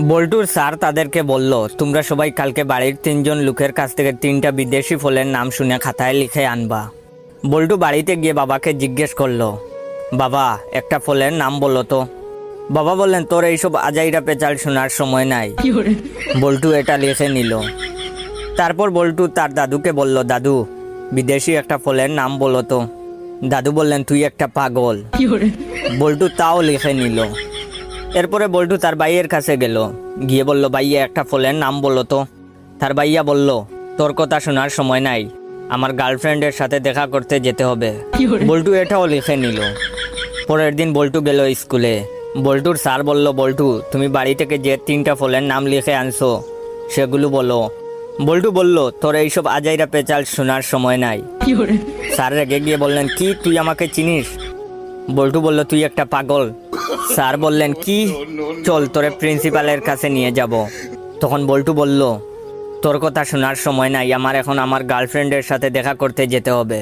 বল্টুর স্যার তাদেরকে বলল, তোমরা সবাই কালকে বাড়ির 3জন লোকের কাছ থেকে 3টা বিদেশি ফলের নাম শুনে খাতায় লিখে আনবা। বল্টু বাড়িতে গিয়ে বাবাকে জিজ্ঞেস করলো, বাবা একটা ফলের নাম বলো তো। বাবা বললেন, তোর এইসব আজাইরা পেঁচাল শোনার সময় নাই। বল্টু এটা লিখে নিল। তারপর বল্টু তার দাদুকে বলল, দাদু বিদেশি একটা ফলের নাম বলো তো। দাদু বললেন, তুই একটা পাগল। বল্টু তাও লিখে নিল। এরপরে বল্টু তার ভাইয়ের কাছে গেল, গিয়ে বলল, ভাইয়া একটা ফলের নাম বলো তো। তার ভাইয়া বলল, তোর কথা শোনার সময় নাই, আমার গার্লফ্রেন্ডের সাথে দেখা করতে যেতে হবে। বল্টু এটাও লিখে নিল। পরের দিন বল্টু গেল স্কুলে। বল্টুর স্যার বলল, বল্টু তুমি বাড়ি থেকে যে 3টা ফলের নাম লিখে আনছো সেগুলো বলো। বল্টু বলল, তোর এইসব আজাইরা পেঁচাল শোনার সময় নাই। স্যার রেগে গিয়ে বললেন, কি তুই আমাকে চিনিস? বল্টু বলল, তুই একটা পাগল। স্যার বললেন, কি? চল তোরে প্রিন্সিপালের কাছে নিয়ে যাব। তখন বল্টু বলল, তোর কথা শোনার সময় নাই, আমার এখন আমার গার্লফ্রেন্ডের সাথে দেখা করতে যেতে হবে।